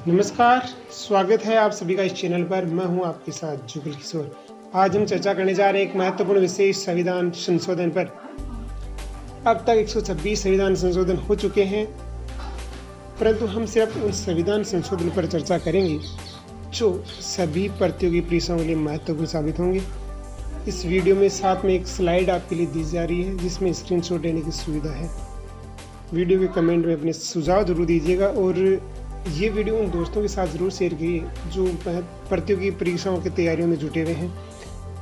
नमस्कार, स्वागत है आप सभी का इस चैनल पर। मैं हूं आपके साथ जुगल किशोर। आज हम चर्चा करने जा रहे हैं एक महत्वपूर्ण विशेष संविधान संशोधन पर। अब तक 126 संविधान संशोधन हो चुके हैं, परंतु हम सिर्फ उन संविधान संशोधन पर चर्चा करेंगे जो सभी प्रतियोगी परीक्षाओं के लिए महत्वपूर्ण साबित होंगे। इस वीडियो में साथ में एक स्लाइड आपके लिए दी जा रही है जिसमें स्क्रीनशॉट लेने की सुविधा है। वीडियो के कमेंट में अपने सुझाव जरूर दीजिएगा और ये वीडियो उन दोस्तों के साथ ज़रूर शेयर कीजिए जो प्रतियोगी परीक्षाओं की तैयारियों में जुटे हुए हैं,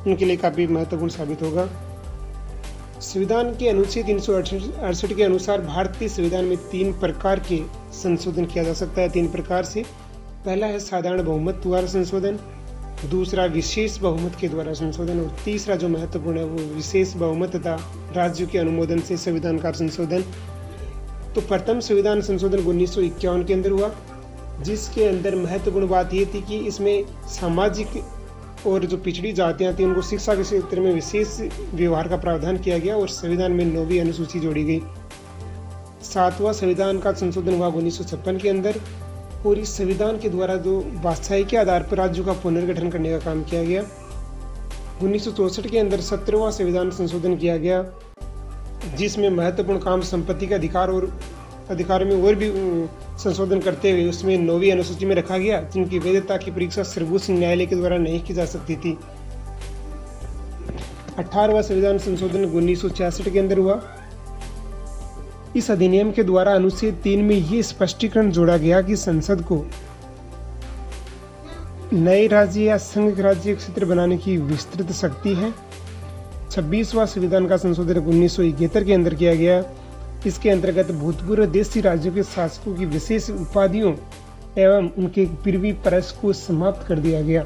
उनके लिए काफ़ी महत्वपूर्ण साबित होगा। संविधान के अनुच्छेद 368 के अनुसार भारतीय संविधान में 3 प्रकार के संशोधन किया जा सकता है। 3 प्रकार से, पहला है साधारण बहुमत द्वारा संशोधन, दूसरा विशेष बहुमत के द्वारा संशोधन और तीसरा जो महत्वपूर्ण है वो विशेष बहुमत तथा राज्यों के अनुमोदन से संविधान का संशोधन। तो प्रथम संविधान संशोधन 1951 के अंदर हुआ, जिसके अंदर महत्वपूर्ण बात ये थी कि इसमें सामाजिक और जो पिछड़ी जातियां थी उनको शिक्षा के क्षेत्र में विशेष व्यवहार का प्रावधान किया गया और संविधान में 9वीं अनुसूची जोड़ी गई। 7वां संविधान का संशोधन हुआ 1956 के अंदर और इस संविधान के द्वारा जो भाषाई के आधार पर राज्यों का पुनर्गठन करने का काम किया गया। 1964 के अंदर 17वां संविधान संशोधन किया गया, जिसमें महत्वपूर्ण काम संपत्ति के अधिकार और अधिकारों में और भी संशोधन करते हुए उसमें 9वीं अनुसूची में रखा गया, जिनकी वैधता की परीक्षा सर्वोच्च न्यायालय के द्वारा नहीं की जा सकती थी। 18वां संविधान संशोधन 1966 के अंदर हुआ। इस अधिनियम के द्वारा अनुच्छेद 3 में ये स्पष्टीकरण जोड़ा गया कि संसद को नए राज्य या संघ राज्य क्षेत्र बनाने की विस्तृत शक्ति है। 26वां संविधान का संशोधन 1971 के अंदर किया गया। इसके अंतर्गत भूतपूर्व देशी राज्यों के शासकों की विशेष उपाधियों एवं उनके पूर्वी परस को समाप्त कर दिया गया।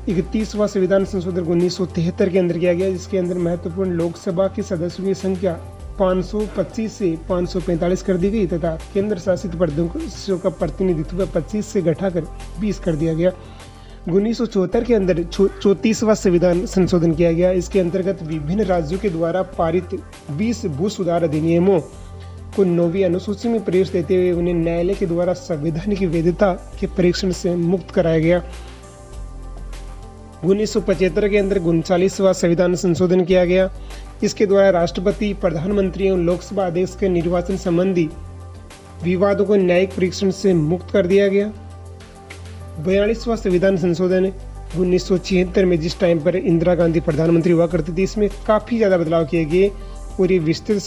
31वां संविधान संशोधन 1973 के अंदर किया गया, जिसके अंदर महत्वपूर्ण लोकसभा के सदस्यों की संख्या 525 से 545 कर दी गई तथा केंद्र शासित प्रदेशों का प्रतिनिधित्व 25 से घटाकर 20 कर दिया गया। 1974 के अंदर 34वां संविधान संशोधन किया गया। इसके अंतर्गत विभिन्न राज्यों के द्वारा पारित 20 भू सुधार अधिनियमों को 9वीं अनुसूची में प्रवेश देते हुए उन्हें न्यायालय के द्वारा संविधान की वैधता के परीक्षण से मुक्त कराया गया। 1975 के अंदर 39वां संविधान संशोधन किया गया। इसके द्वारा राष्ट्रपति, प्रधानमंत्री एवं लोकसभा अध्यक्ष के निर्वाचन संबंधी विवादों को न्यायिक परीक्षण से मुक्त कर दिया गया। 42वां संविधान संशोधन 1976 में, जिस टाइम पर इंदिरा गांधी प्रधानमंत्री हुआ करती थी, इसमें काफ़ी ज़्यादा बदलाव किए गए और ये विस्तृत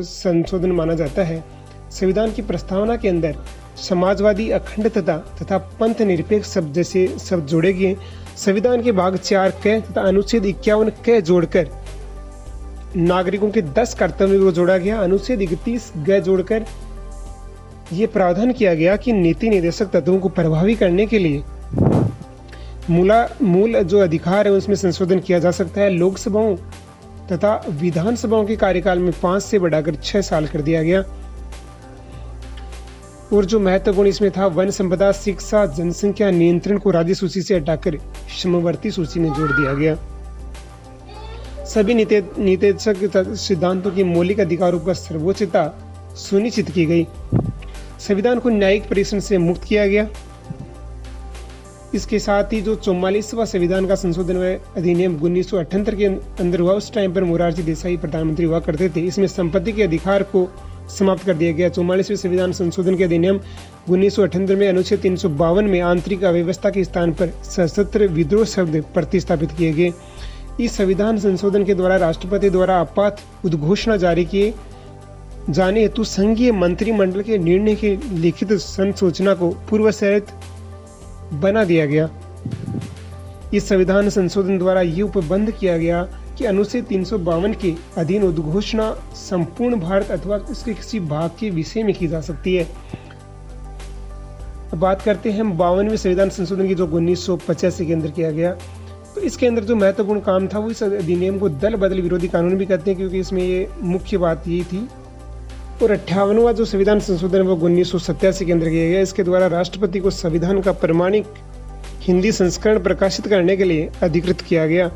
संशोधन माना जाता है। संविधान की प्रस्तावना के अंदर समाजवादी, अखंडता तथा पंथ निरपेक्ष शब्द जैसे शब्द जोड़े गए। संविधान के भाग 4 क तथा अनुच्छेद 51 क जोड़कर नागरिकों के 10 कर्तव्यों को जोड़ा गया। अनुच्छेद 31 ग जोड़कर ये प्रावधान किया गया कि नीति निर्देशक तत्वों को प्रभावी करने के लिए मूल जो अधिकार है उसमें संशोधन किया जा सकता है। लोकसभाओं तथा विधानसभाओं के कार्यकाल में 5 से बढ़ाकर 6 साल कर दिया गया। और जो महत्वपूर्ण इसमें था, वन संपदा, शिक्षा, जनसंख्या नियंत्रण को राज्य सूची से हटाकर समवर्ती सूची में जोड़ दिया गया। सभी नीतिनिर्देशक सिद्धांतों की मौलिक अधिकारों पर सर्वोच्चता सुनिश्चित की गई। संविधान को न्यायिक परीक्षण से मुक्त किया गया। इसके साथ ही जो 44वां संविधान का संशोधन अधिनियम 1978 के अंदर हुआ, उस टाइम पर मोरारजी देसाई प्रधानमंत्री हुआ करते थे। इसमें संपत्ति के अधिकार को समाप्त कर दिया गया। 44वें संविधान संशोधन के अधिनियम 1978 में अनुच्छेद 352 में आंतरिक अव्यवस्था के स्थान पर सशस्त्र विद्रोह शब्द प्रतिस्थापित किए गए। इस संविधान संशोधन के द्वारा राष्ट्रपति द्वारा आपात उद्घोषणा जारी किए जाने हेतु संघीय मंत्रिमंडल के निर्णय की लिखित संसूचना को पूर्व शर्त बना दिया गया। इस संविधान संशोधन द्वारा ये उपबंध किया गया कि अनुच्छेद 352 के अधीन उद्घोषणा संपूर्ण भारत अथवा इसके किसी भाग के विषय में की जा सकती है। अब बात करते हैं 52वें संविधान संशोधन की, जो 1985 के अंदर किया गया। तो इसके अंदर जो महत्वपूर्ण काम था वो इस अधिनियम को दल बदल विरोधी कानून भी कहते हैं, क्योंकि इसमें ये मुख्य बात यही थी। और 58वां जो संविधान संशोधन वो 1987 के अंदर किया गया। इसके द्वारा राष्ट्रपति को संविधान का प्रमाणिक हिंदी संस्करण प्रकाशित करने के लिए अधिकृत किया गया।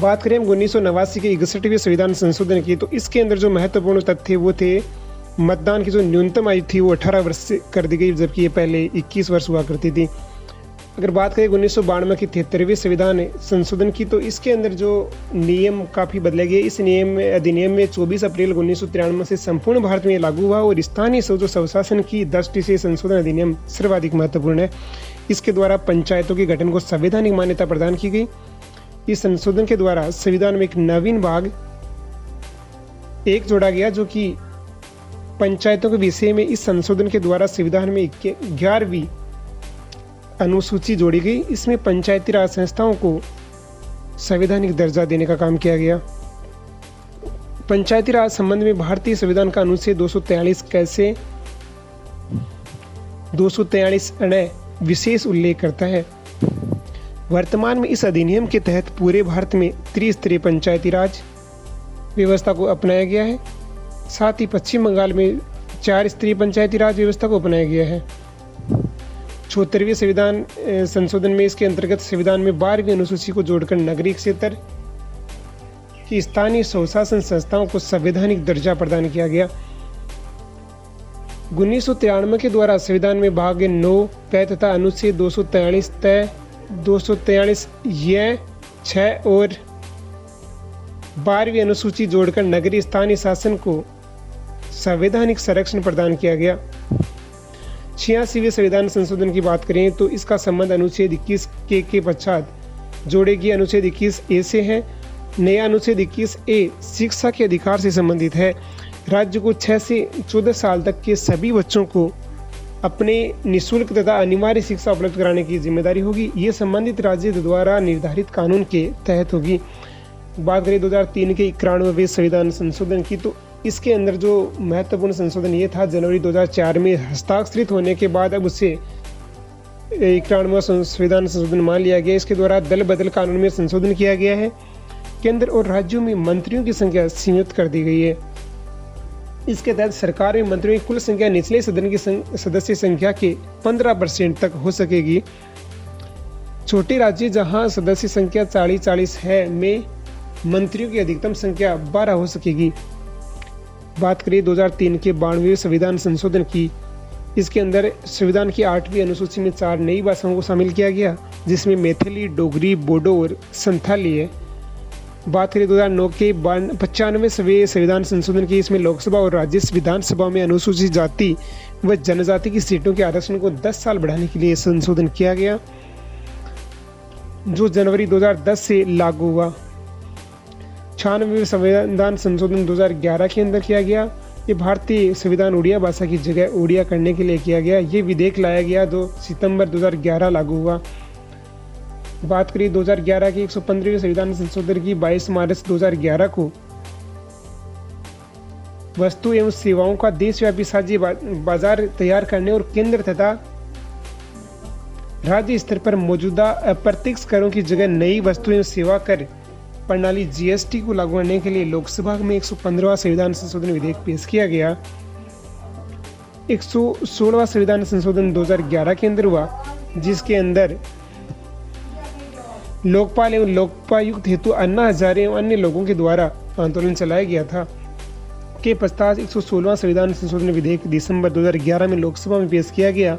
बात करें हम 1989 के 61वें संविधान संशोधन की, तो इसके अंदर जो महत्वपूर्ण तथ्य वो थे मतदान की जो न्यूनतम आयु थी वो 18 वर्ष से कर दी गई, जबकि ये पहले 21 वर्ष हुआ करती थी। अगर बात करें 1992 की 73वीं संविधान संशोधन की, तो इसके अंदर जो नियम काफ़ी बदले गए। इस अधिनियम में 24 अप्रैल 1993 से संपूर्ण भारत में लागू हुआ और स्थानीय स्वशासन की दृष्टि से संशोधन अधिनियम सर्वाधिक महत्वपूर्ण है। इसके द्वारा पंचायतों के गठन को संवैधानिक मान्यता प्रदान की गई। इस संशोधन के द्वारा संविधान में एक नवीन भाग 1 जोड़ा गया, जो कि पंचायतों के विषय में इस संशोधन के द्वारा संविधान में 11वीं अनुसूची जोड़ी गई। इसमें पंचायती राज संस्थाओं को संवैधानिक दर्जा देने का काम किया गया। पंचायती राज संबंध में भारतीय संविधान का अनुच्छेद 243 विशेष उल्लेख करता है। वर्तमान में इस अधिनियम के तहत पूरे भारत में त्रिस्तरीय पंचायती राज व्यवस्था को अपनाया गया है। साथ ही पश्चिम बंगाल में 4 स्तरीय पंचायती राज व्यवस्था को अपनाया गया है। 74वें संविधान संशोधन में इसके अंतर्गत संविधान में 12वीं अनुसूची को जोड़कर नगरीय क्षेत्र की स्थानीय स्वशासन संस्थाओं को संवैधानिक दर्जा प्रदान किया गया। 1993 के द्वारा संविधान में भाग 9 क तथा अनुच्छेद 243 तय 243 य 6 और 12वीं अनुसूची जोड़कर नगरीय स्थानीय शासन को संवैधानिक संरक्षण प्रदान किया गया। 86वें संविधान संशोधन की बात करें तो इसका संबंध अनुच्छेद 21 के पश्चात जोड़े गए अनुच्छेद 21 ए से है। नया अनुच्छेद 21 ए शिक्षा के अधिकार से संबंधित है। राज्य को 6 से 14 साल तक के सभी बच्चों को अपने निःशुल्क तथा अनिवार्य शिक्षा उपलब्ध कराने की जिम्मेदारी होगी। ये संबंधित राज्य द्वारा निर्धारित कानून के तहत होगी। बात करें 2003 के 91वें संविधान संशोधन की, तो इसके अंदर जो महत्वपूर्ण संशोधन ये था, जनवरी 2004 में हस्ताक्षरित होने के बाद अब उसे 91वां संविधान संशोधन मान लिया गया। इसके द्वारा दल बदल कानून में संशोधन किया गया है। केंद्र और राज्यों में मंत्रियों की संख्या सीमित कर दी गई है। इसके तहत सरकार में मंत्रियों की कुल संख्या निचले सदन की सदस्य संख्या के 15% तक हो सकेगी। छोटे राज्य जहां सदस्य संख्या 40 है में मंत्रियों की अधिकतम संख्या 12 हो सकेगी। बात करें 2003 के 92वें संविधान संशोधन की, इसके अंदर संविधान की 8वीं अनुसूची में 4 नई भाषाओं को शामिल किया गया, जिसमें मैथिली, डोगरी, बोडो और संथाली है। बात करें 2009 के 95वें संविधान संशोधन की, इसमें लोकसभा और राज्य विधानसभा में अनुसूचित जाति व जनजाति की सीटों के आरक्षण को 10 साल बढ़ाने के लिए संशोधन किया गया, जो जनवरी 2010 से लागू हुआ। 96वें संविधान संशोधन 2011 के अंदर किया गया। ये भारतीय संविधान उड़िया भाषा की जगह उड़िया करने के लिए किया गया। ये विधेयक लाया गया, 2 सितंबर 2011 लागू हुआ। बात करें 2011 के 115वें संविधान संशोधन की, 22 मार्च 2011 को वस्तु एवं सेवाओं का देशव्यापी साझी बाजार तैयार करने और केंद्र तथा राज्य स्तर पर मौजूदा अप्रत्यक्ष करों की जगह नई वस्तु एवं सेवा कर प्रणाली जीएसटी को लागू करने के लिए लोकसभा में 115वां संविधान संशोधन विधेयक पेश किया गया। 116वां संविधान संशोधन 2011 के अंदर हुआ, जिसके अंदर लोकपाल एवं लोकायुक्त हेतु अन्ना हजारे एवं अन्य लोगों के द्वारा आंदोलन चलाया गया था। के पश्चात 116वां संविधान संशोधन विधेयक दिसंबर 2011 में लोकसभा में पेश किया गया।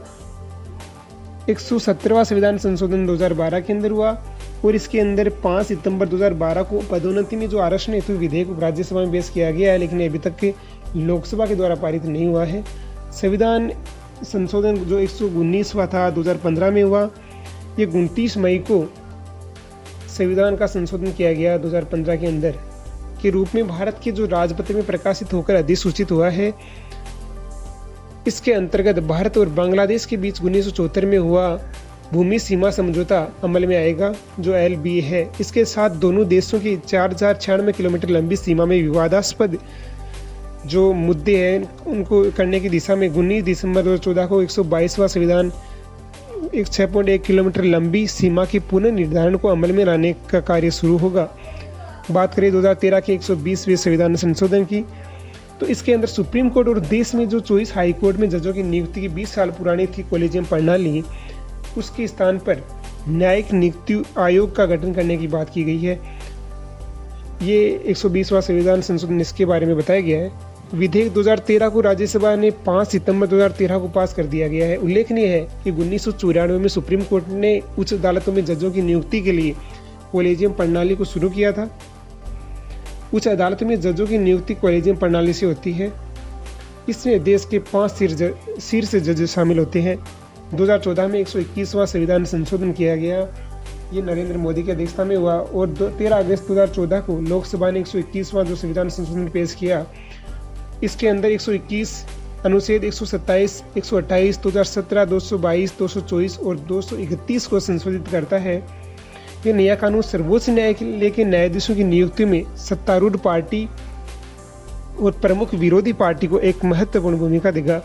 117वां संविधान संशोधन 2012 के अंदर हुआ और इसके अंदर 5 सितंबर 2012 को पदोन्नति में जो आरक्षण हेतु विधेयक राज्यसभा में पेश किया गया है, लेकिन अभी तक के लोकसभा के द्वारा पारित नहीं हुआ है। संविधान संशोधन जो 119वां था 2015 में हुआ। ये 29 मई को संविधान का संशोधन किया गया 2015 के अंदर के रूप में भारत के जो राजपत्र में प्रकाशित होकर अधिसूचित हुआ है। इसके अंतर्गत भारत और बांग्लादेश के बीच 1974 में हुआ भूमि सीमा समझौता अमल में आएगा, जो LBA है। इसके साथ दोनों देशों की 4096 किलोमीटर लंबी सीमा में विवादास्पद जो मुद्दे हैं उनको करने की दिशा में 19 दिसंबर 2014 को 122वां संविधान 6.1 किलोमीटर लंबी सीमा के पुनर्निर्धारण को अमल में लाने का कार्य शुरू होगा। बात करें 2013 के 120वें संविधान संशोधन की, तो इसके अंदर सुप्रीम कोर्ट और देश में जो 24 हाई कोर्ट में जजों की नियुक्ति की 20 साल पुरानी थी कॉलेजियम प्रणाली, उसके स्थान पर न्यायिक नियुक्ति आयोग का गठन करने की बात की गई है। ये 120वां संविधान संशोधन इसके बारे में बताया गया है। विधेयक 2013 को राज्यसभा ने 5 सितंबर 2013 को पास कर दिया गया है। उल्लेखनीय है कि 1994 में सुप्रीम कोर्ट ने उच्च अदालतों में जजों की नियुक्ति के लिए कॉलेजियम प्रणाली को शुरू किया था। उच्च अदालतों में जजों की नियुक्ति कॉलेजियम प्रणाली से होती है। इसमें देश के 5 शीर्ष जज शामिल होते हैं। 2014 में 121वां संविधान संशोधन किया गया। ये नरेंद्र मोदी की अध्यक्षता में हुआ और 13 अगस्त 2014 को लोकसभा ने 121वां जो संविधान संशोधन पेश किया, इसके अंदर 121 अनुच्छेद 127, 128, 2017, 222, 224 और 231 को संशोधित करता है। ये नया कानून सर्वोच्च न्यायालय के न्यायाधीशों की नियुक्ति में सत्तारूढ़ पार्टी और प्रमुख विरोधी पार्टी को एक महत्वपूर्ण भूमिका देगा।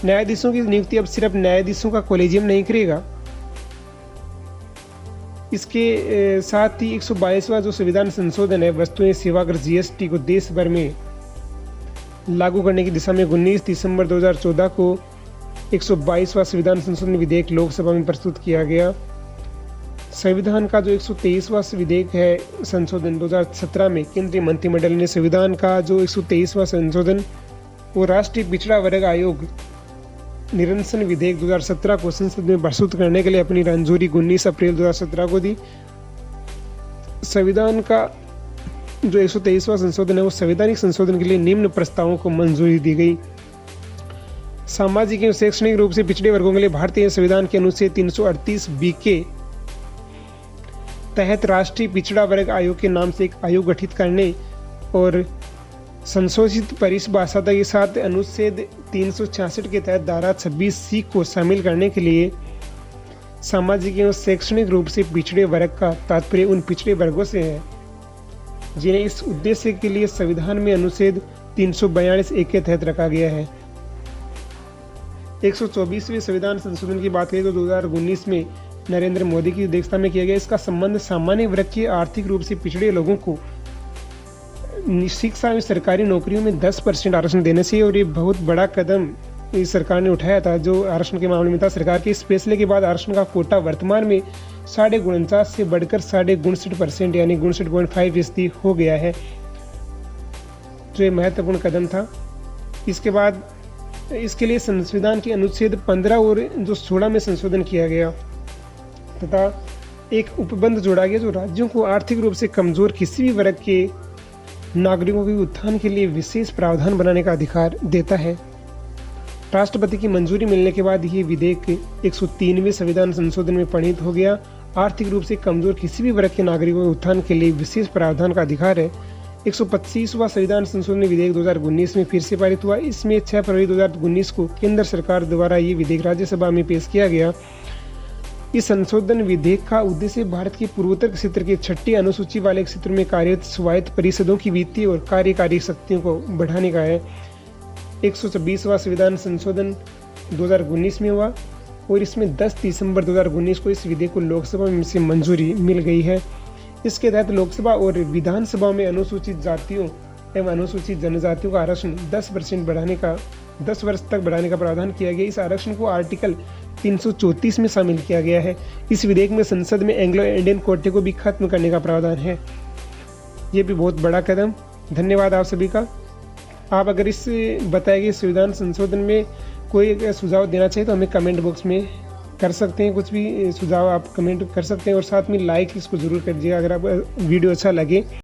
न्यायाधीशों की नियुक्ति अब सिर्फ न्यायाधीशों का कॉलेजियम नहीं करेगा। इसके साथ ही 122वां जो संविधान संशोधन है वस्तुएं सेवा कर जीएसटी को देश भर में लागू करने की दिशा में 19 दिसंबर 2014 को 122वां संविधान संशोधन विधेयक लोकसभा में प्रस्तुत किया गया। संविधान का जो 123वां विधेयक है संशोधन 2017 में केंद्रीय मंत्रिमंडल ने संविधान का जो 123वां संशोधन और राष्ट्रीय पिछड़ा वर्ग आयोग निरसन विधेयक 2017 को संसद में प्रस्तुत करने के लिए अपनी मंजूरी 19 अप्रैल 2017 को दी। संविधान का जो 123वां संशोधन है वो संवैधानिक संशोधन के लिए निम्न प्रस्तावों को मंजूरी दी गई। सामाजिक एवं शैक्षणिक रूप से पिछड़े वर्गों के लिए भारतीय संविधान के अनुच्छेद 338 बी के तहत राष्ट्रीय पिछड़ा वर्ग आयोग के नाम से एक आयोग गठित करने और संशोधित परिभाषा के साथ अनुच्छेद 366 के तहत धारा 26C को शामिल करने के लिए सामाजिक एवं शैक्षणिक रूप से पिछड़े वर्ग का तात्पर्य उन पिछड़े वर्गों से है जिन्हें इस उद्देश्य के लिए संविधान में अनुच्छेद 342 के तहत रखा गया है। 124वें संविधान संशोधन की बात करें तो 2019 में नरेंद्र मोदी की अध्यक्षता में किया गया। इसका संबंध सामान्य वर्ग के आर्थिक रूप से पिछड़े लोगों को शिक्षा में सरकारी नौकरियों में 10% आरक्षण देने से, और ये बहुत बड़ा कदम इस सरकार ने उठाया था जो आरक्षण के मामले में था। सरकार के इस फैसले के बाद आरक्षण का कोटा वर्तमान में 49.5 से बढ़कर 59% यानी 59.5% हो गया है, जो एक महत्वपूर्ण कदम था। इसके बाद इसके लिए संविधान के अनुच्छेद 15 और जो 16 में संशोधन किया गया तथा एक उपबंध जोड़ा गया जो राज्यों को आर्थिक रूप से कमजोर किसी भी वर्ग के नागरिकों के उत्थान के लिए विशेष प्रावधान बनाने का अधिकार देता है। राष्ट्रपति की मंजूरी मिलने के बाद ये विधेयक 103वें संविधान संशोधन में परिणत हो गया। आर्थिक रूप से कमजोर किसी भी वर्ग के नागरिकों के उत्थान के लिए विशेष प्रावधान का अधिकार है। 125वां संविधान संशोधन विधेयक 2019 में फिर से पारित हुआ। इसमें 6 फरवरी 2019 को केंद्र सरकार द्वारा ये विधेयक राज्यसभा में पेश किया गया। इस संशोधन विधेयक का उद्देश्य भारत के पूर्वोत्तर क्षेत्र के 6ठी अनुसूची वाले क्षेत्र में कार्यरत स्वायत्त परिषदों की वित्तीय और कार्यकारी शक्तियों को बढ़ाने का है। 126वां संविधान संशोधन 2019 में हुआ और इसमें 10 दिसंबर 2019 को इस विधेयक को लोकसभा में से मंजूरी मिल गई है। इसके तहत लोकसभा और विधानसभा में अनुसूचित जातियों एवं अनुसूचित जनजातियों का आरक्षण 10 वर्ष तक बढ़ाने का प्रावधान किया गया। इस आरक्षण को आर्टिकल 334 में शामिल किया गया है। इस विधेयक में संसद में एंग्लो इंडियन कोटे को भी खत्म करने का प्रावधान है। ये भी बहुत बड़ा कदम। धन्यवाद आप सभी का। आप अगर इस बताए गए संविधान संशोधन में कोई सुझाव देना चाहिए तो हमें कमेंट बॉक्स में कर सकते हैं। कुछ भी सुझाव आप कमेंट कर सकते हैं और साथ में लाइक इसको जरूर कर दीजिएगा अगर आप वीडियो अच्छा लगे।